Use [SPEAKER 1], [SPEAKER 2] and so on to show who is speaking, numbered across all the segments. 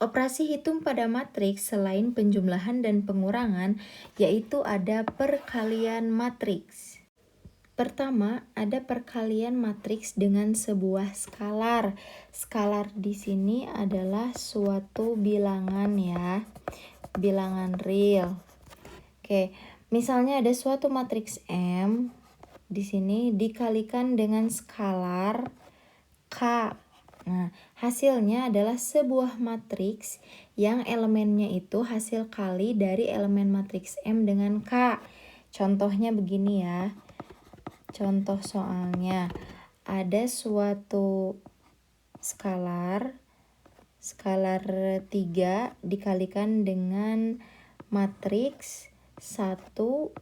[SPEAKER 1] Operasi hitung pada matriks selain penjumlahan dan pengurangan, yaitu ada perkalian matriks. Pertama, ada perkalian matriks dengan sebuah skalar. Skalar di sini adalah suatu bilangan ya, bilangan real. Oke, misalnya ada suatu matriks M di sini dikalikan dengan skalar K. Nah, hasilnya adalah sebuah matriks yang elemennya itu hasil kali dari elemen matriks M dengan K. Contohnya begini ya. Contoh soalnya, ada suatu skalar 3 dikalikan dengan matriks 1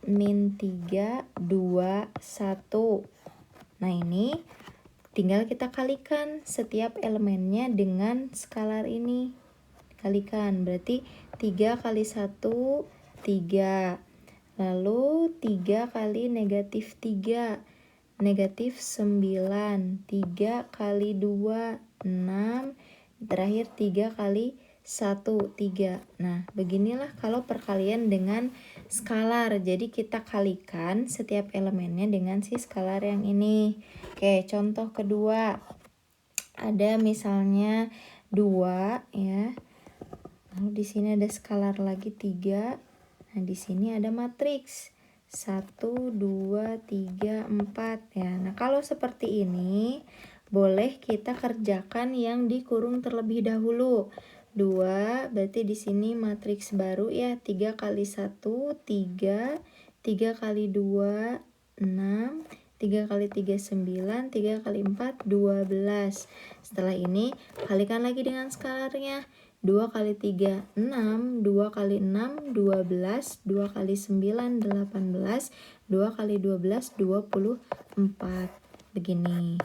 [SPEAKER 1] min 3 2 1. Nah, ini tinggal kita kalikan setiap elemennya dengan skalar ini. Kalikan, berarti 3 kali 1, 3. Lalu 3 kali negatif 3, negatif 9. 3 kali 2, 6. Terakhir 3 kali 1, 3. Nah, beginilah kalau perkalian dengan skalar. Jadi kita kalikan setiap elemennya dengan si skalar yang ini. Oke, contoh kedua. Ada misalnya 2 ya. Lalu di sini ada skalar lagi 3. Nah, di sini ada matriks 1 2 3 4 ya. Nah, kalau seperti ini boleh kita kerjakan yang dikurung terlebih dahulu. 2 berarti di sini matriks baru ya. 3 kali 1 3, 3 kali 2 6, 3 kali 3 9, 3 kali 4 12. Setelah ini kalikan lagi dengan skalarnya. 2 kali 3 6, 2 kali 6 12, 2 kali 9 18, 2 kali 12 24. Begini.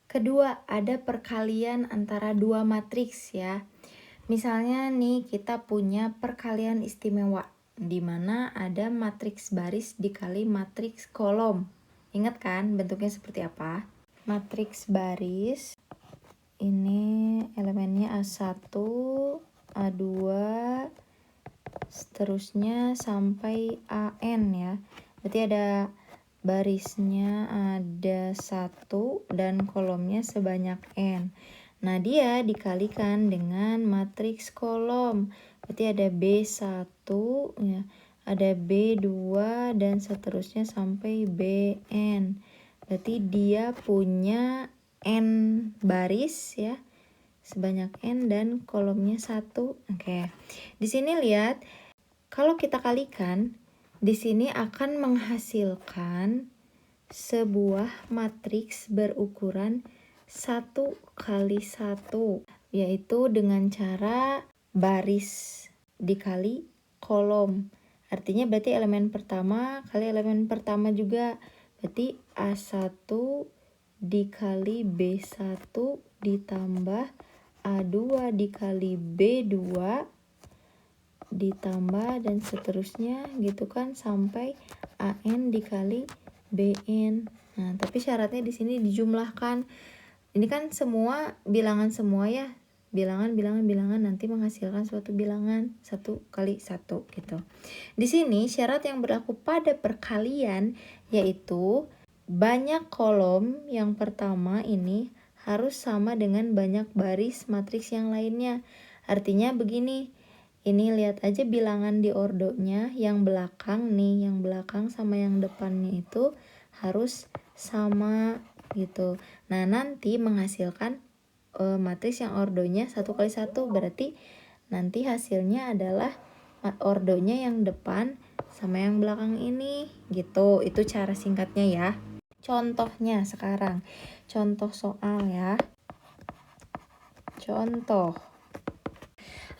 [SPEAKER 1] Kedua, ada perkalian antara dua matriks ya. Misalnya nih kita punya perkalian istimewa di mana ada matriks baris dikali matriks kolom. Ingat kan bentuknya seperti apa? Matriks baris ini elemennya A1, A2, seterusnya sampai AN ya. Berarti ada barisnya ada 1 dan kolomnya sebanyak N. Nah, dia dikalikan dengan matriks kolom. Berarti ada B1 ya, ada B2 dan seterusnya sampai Bn. Berarti dia punya N baris ya, sebanyak N dan kolomnya 1. Oke. Di sini lihat, kalau kita kalikan, di sini akan menghasilkan sebuah matriks berukuran 1 kali 1, yaitu dengan cara baris dikali kolom. Artinya berarti elemen pertama kali elemen pertama juga. Berarti A1 dikali B1 ditambah A2 dikali B2 ditambah dan seterusnya gitu kan sampai AN dikali BN. Nah, tapi syaratnya di sini dijumlahkan. Ini kan semua bilangan semua ya. Bilangan nanti menghasilkan suatu bilangan 1 kali 1 gitu. Di sini syarat yang berlaku pada perkalian yaitu banyak kolom yang pertama ini harus sama dengan banyak baris matriks yang lainnya. Artinya begini, ini lihat aja bilangan di ordonya yang belakang nih, yang belakang sama yang depannya itu harus sama gitu. Nah, nanti menghasilkan matriks yang ordonya 1 kali 1, berarti nanti hasilnya adalah ordonya yang depan sama yang belakang ini gitu. Itu cara singkatnya ya. Contohnya sekarang, contoh soal ya. Contoh,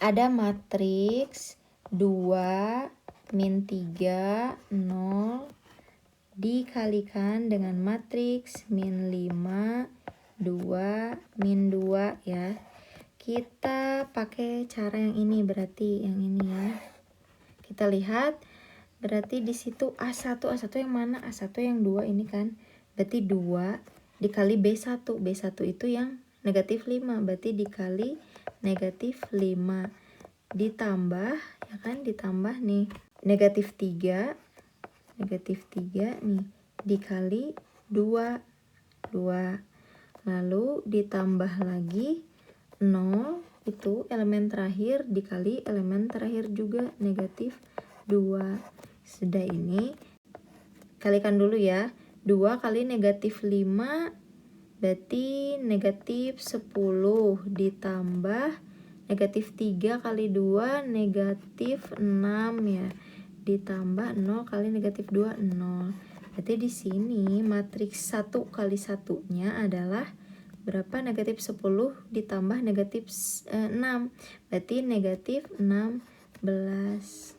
[SPEAKER 1] ada matriks 2 min 3 0 dikalikan dengan matriks min 5 2 min 2 ya. Kita pakai cara yang ini, berarti yang ini ya. Kita lihat, berarti di situ A1 yang mana? A1 yang 2 ini kan. Berarti 2 dikali B1. B1 itu yang negatif 5. Berarti dikali negatif 5. Ditambah, ya kan, ditambah nih, negatif 3 nih, dikali 2. Lalu ditambah lagi 0, itu elemen terakhir, dikali elemen terakhir juga, negatif 2. Sudah ini, kalikan dulu ya. 2 kali negatif 5 berarti negatif 10, ditambah negatif 3 kali 2 negatif 6 ya, ditambah 0 kali negatif 2, 0. Berarti di sini matriks 1 kali 1-nya adalah berapa? Negatif 10 ditambah negatif 6, berarti negatif 16.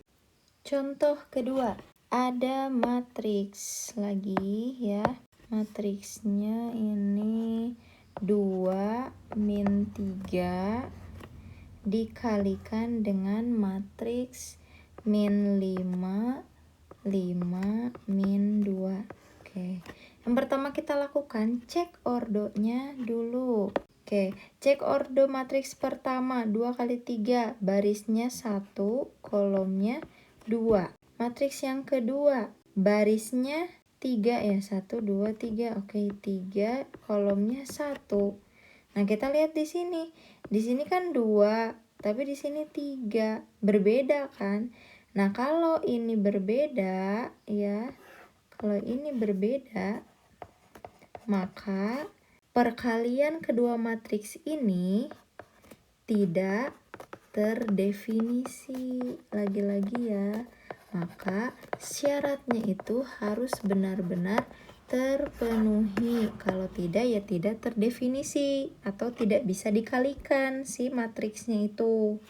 [SPEAKER 1] Contoh kedua, ada matriks lagi ya. Matriksnya ini 2 min 3 dikalikan dengan matriks min 5, 5 min 2. Oke, yang pertama kita lakukan cek ordonya dulu. Oke, cek ordo matriks pertama 2 kali 3, barisnya 1, kolomnya 2. Matriks yang kedua, barisnya 3 ya, 1, 2, 3. Oke, 3, kolomnya 1. Nah, kita lihat di sini. Di sini kan 2, tapi di sini 3. Berbeda kan? Nah, kalau ini berbeda ya, kalau ini berbeda, maka perkalian kedua matriks ini tidak terdefinisi. Lagi-lagi ya, maka syaratnya itu harus benar-benar terpenuhi. Kalau tidak ya tidak terdefinisi atau tidak bisa dikalikan si matriksnya itu.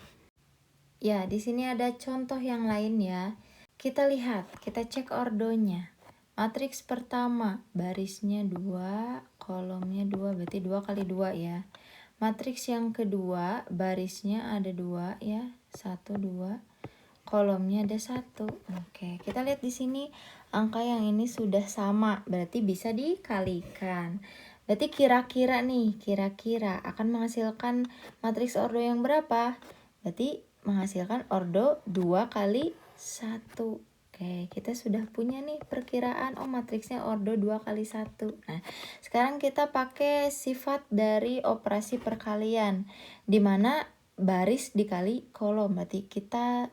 [SPEAKER 1] Ya, di sini ada contoh yang lain ya. Kita lihat, kita cek ordonya. Matriks pertama, barisnya 2, kolomnya 2, berarti 2 kali 2 ya. Matriks yang kedua, barisnya ada 2 ya, 1, 2. Kolomnya ada 1. Oke, kita lihat di sini angka yang ini sudah sama, berarti bisa dikalikan. Berarti kira-kira nih, kira-kira akan menghasilkan matriks ordo yang berapa? Berarti menghasilkan ordo 2 kali 1. Oke, kita sudah punya nih perkiraan, oh matriksnya ordo 2 kali 1. Nah, sekarang kita pakai sifat dari operasi perkalian, dimana baris dikali kolom. Berarti kita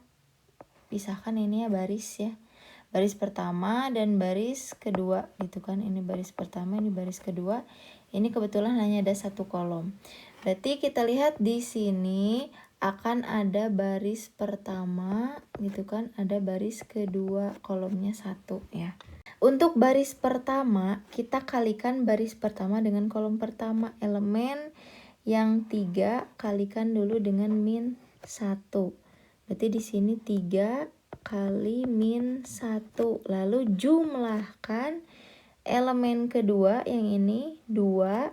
[SPEAKER 1] pisahkan ini ya, baris ya, baris pertama dan baris kedua gitu kan. Ini baris pertama, ini baris kedua. Ini kebetulan hanya ada 1 kolom. Berarti kita lihat di sini akan ada baris pertama gitu kan, ada baris kedua, kolomnya 1 ya. Untuk baris pertama kita kalikan baris pertama dengan kolom pertama, elemen yang 3 kalikan dulu dengan min 1. Berarti di sini 3 kali min 1. Lalu jumlahkan elemen kedua yang ini 2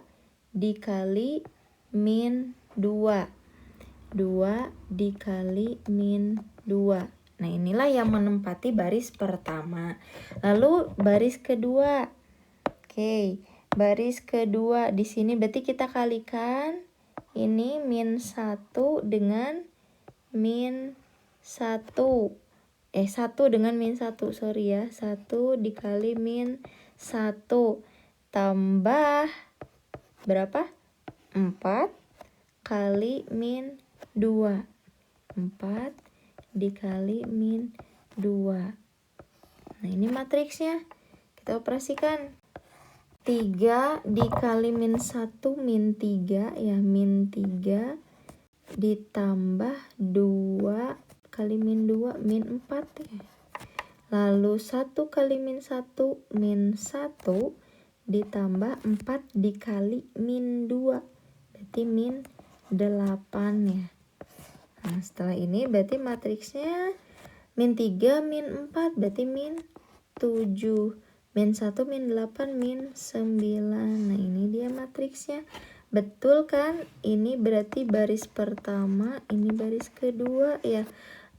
[SPEAKER 1] dikali min 2. 2 dikali min 2. Nah, inilah yang menempati baris pertama. Lalu baris kedua. Oke, baris kedua di sini berarti kita kalikan ini min 1 dengan min 1. 1 dengan min 1, sorry ya. 1 dikali min 1 tambah berapa? 4 kali min 2. 4 dikali min 2. Nah, ini matriksnya. Kita operasikan. 3 dikali min 1 min 3 ya, min 3 ditambah 2 kali min 2 min 4 ya. Lalu 1 kali min 1 min 1 ditambah 4 dikali min 2 berarti min 8 ya. Nah, setelah ini berarti matriksnya min 3 min 4 berarti min 7, min 1 min 8 min 9. Nah, ini dia matriksnya. Betul kan? Ini berarti baris pertama, ini baris kedua ya.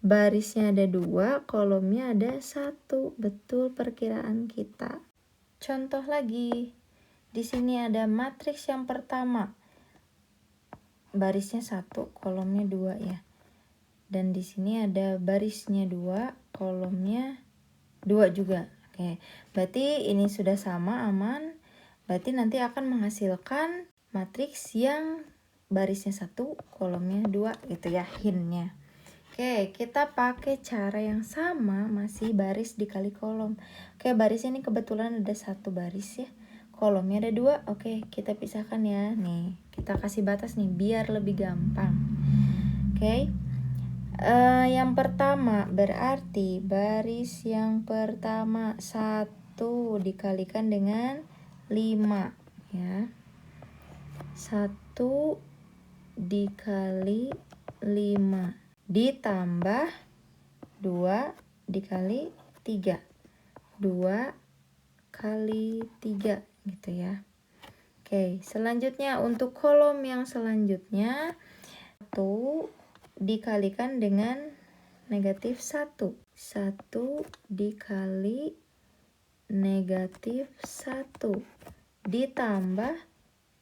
[SPEAKER 1] Barisnya ada 2, kolomnya ada 1. Betul perkiraan kita. Contoh lagi. Di sini ada matriks yang pertama. barisnya 1, kolomnya 2 ya. Dan di sini ada barisnya 2, kolomnya 2 juga. Oke, berarti ini sudah sama, aman. Berarti nanti akan menghasilkan matriks yang barisnya 1, kolomnya 2 gitu ya, hintnya. Oke, kita pakai cara yang sama, masih baris dikali kolom. Oke, baris ini kebetulan ada 1 baris ya. Kolomnya ada 2. Oke, kita pisahkan ya. Nih, kita kasih batas nih biar lebih gampang. Oke. Yang pertama berarti baris yang pertama 1 dikalikan dengan 5 ya. 1 dikali 5 ditambah 2 dikali 3. 2 kali 3 gitu ya. Oke, selanjutnya untuk kolom yang selanjutnya 1 dikalikan dengan negatif 1. 1 dikali negatif 1 ditambah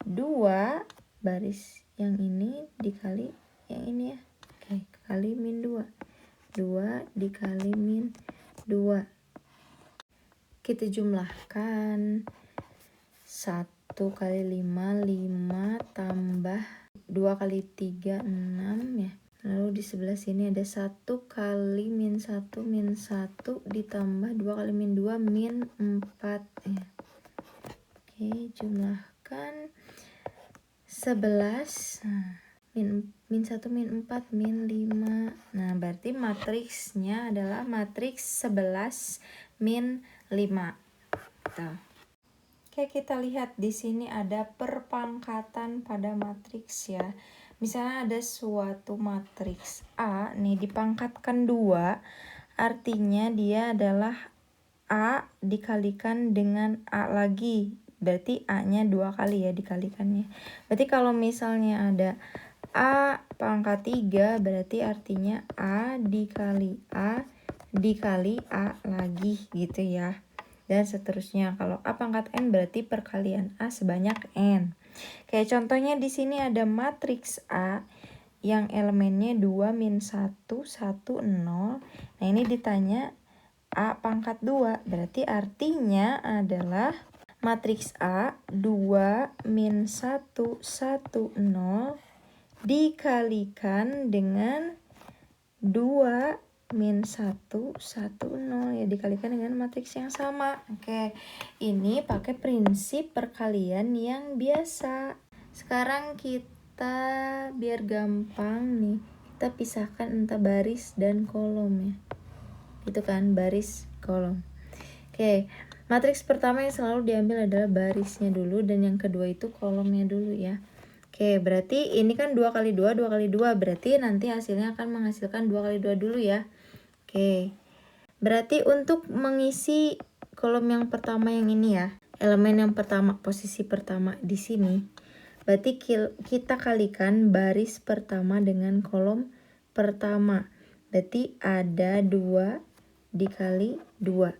[SPEAKER 1] 2 baris yang ini dikali yang ini ya. Oke, kali min 2. 2 dikali min 2. Kita jumlahkan 1 kali 5, 5 tambah 2 kali 3, 6 ya. Lalu di sebelah sini ada 1 kali min 1, min 1 ditambah 2 kali min 2, min 4 ya. Oke, jumlahkan 11. Min 1, min 4, min 5. Nah, berarti matriksnya adalah matriks 11 min 5. Tuh. Oke, kita lihat di sini ada perpangkatan pada matriks ya. Misalnya ada suatu matriks A nih dipangkatkan 2, artinya dia adalah A dikalikan dengan A lagi. Berarti A-nya 2 kali ya dikalikannya. Berarti kalau misalnya ada A pangkat 3, berarti artinya A dikali A dikali A lagi gitu ya. Dan seterusnya. Kalau A pangkat N berarti perkalian A sebanyak N. Kayak contohnya di sini ada matriks A yang elemennya 2, min 1, 1, 0. Nah, ini ditanya A pangkat 2. Berarti artinya adalah matriks A 2, min 1, 1, 0 dikalikan dengan 2 min 1, 1, 0 ya, dikalikan dengan matriks yang sama. Oke, ini pakai prinsip perkalian yang biasa. Sekarang kita biar gampang nih, kita pisahkan entah baris dan kolom ya. Itu kan baris kolom. Oke, matriks pertama yang selalu diambil adalah barisnya dulu dan yang kedua itu kolomnya dulu ya. Oke, berarti ini kan 2 kali 2, 2 kali 2. Berarti nanti hasilnya akan menghasilkan 2 kali 2 dulu ya. Oke, berarti untuk mengisi kolom yang pertama yang ini ya, elemen yang pertama, posisi pertama di sini, berarti kita kalikan baris pertama dengan kolom pertama. Berarti ada 2 dikali 2.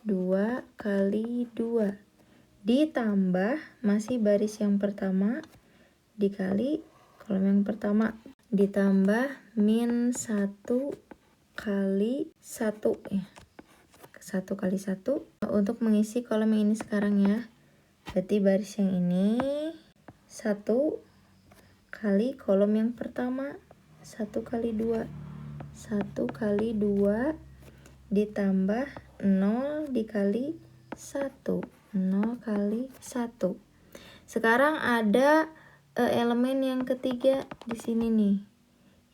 [SPEAKER 1] 2 kali 2 ditambah masih baris yang pertama dikali kolom yang pertama ditambah min 1 kali 1 ya. 1 kali 1 untuk mengisi kolom yang ini sekarang ya. Berarti baris yang ini 1 kali kolom yang pertama 1 kali 2. 1 kali 2 ditambah 0 dikali 1. 0 kali 1. Sekarang ada elemen yang ketiga di sini nih,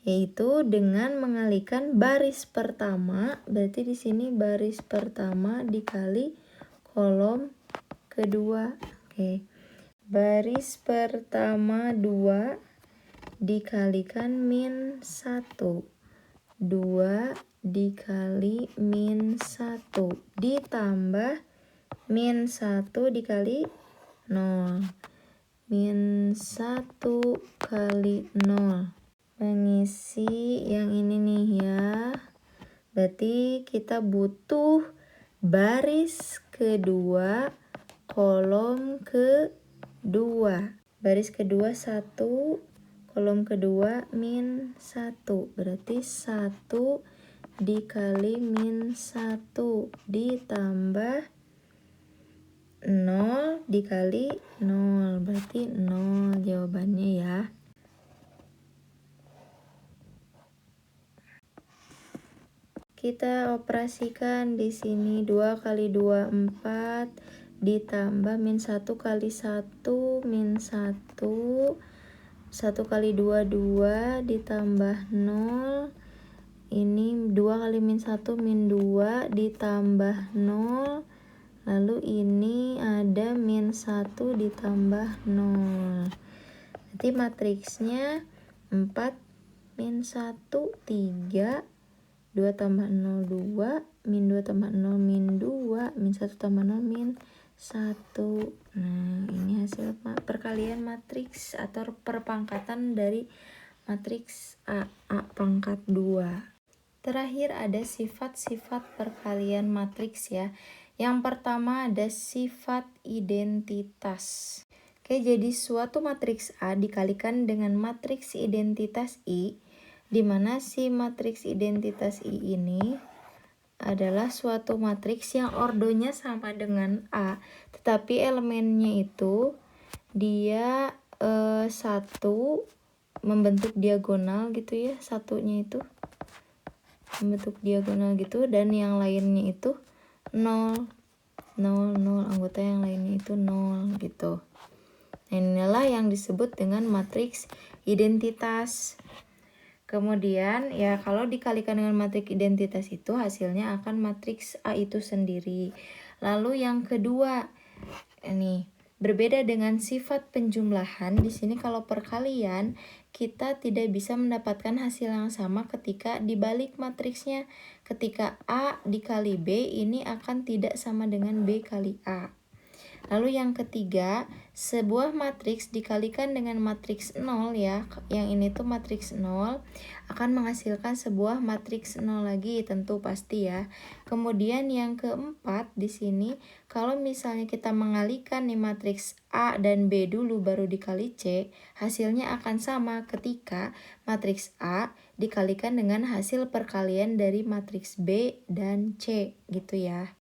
[SPEAKER 1] yaitu dengan mengalihkan baris pertama. Berarti di sini baris pertama dikali kolom kedua. Oke. Baris pertama 2 dikalikan min 1. 2 dikali min 1 ditambah min 1 dikali 0. Min 1 kali 0. Mengisi yang ini nih ya. Berarti kita butuh baris kedua, kolom kedua. Baris kedua 1, kolom kedua min 1. Berarti 1 dikali min 1 ditambah 0 dikali 0. Berarti 0 jawabannya ya. Kita operasikan di sini 2 kali 2 4 ditambah min 1 kali 1 min 1 1 kali 2 2 ditambah 0. Ini 2 kali min 1 min 2 ditambah 0. Lalu ini ada min 1 ditambah 0. Nanti matriksnya 4 min 1 3, 2 tambah 0 2, min 2 tambah 0 min 2, min 1 tambah 0 min 1. Nah, ini hasil perkalian matriks atau perpangkatan dari matriks A pangkat 2. Terakhir ada sifat-sifat perkalian matriks ya. Yang pertama ada sifat identitas. Oke, jadi suatu matriks A dikalikan dengan matriks identitas I, di mana si matriks identitas I ini adalah suatu matriks yang ordonya sama dengan A, tetapi elemennya itu dia satu membentuk diagonal gitu ya, satunya itu membentuk diagonal gitu, dan yang lainnya itu 0 0 0, anggota yang lainnya itu 0 gitu. Nah, inilah yang disebut dengan matriks identitas. Kemudian ya kalau dikalikan dengan matriks identitas itu hasilnya akan matriks A itu sendiri. Lalu yang kedua, ini berbeda dengan sifat penjumlahan. Di sini kalau perkalian kita tidak bisa mendapatkan hasil yang sama ketika dibalik matriksnya. Ketika A dikali B ini akan tidak sama dengan B kali A. Lalu yang ketiga, sebuah matriks dikalikan dengan matriks 0 ya, yang ini tuh matriks 0 akan menghasilkan sebuah matriks 0 lagi, tentu pasti ya. Kemudian yang keempat di sini, kalau misalnya kita mengalihkan nih matriks A dan B dulu baru dikali C, hasilnya akan sama ketika matriks A dikalikan dengan hasil perkalian dari matriks B dan C gitu ya.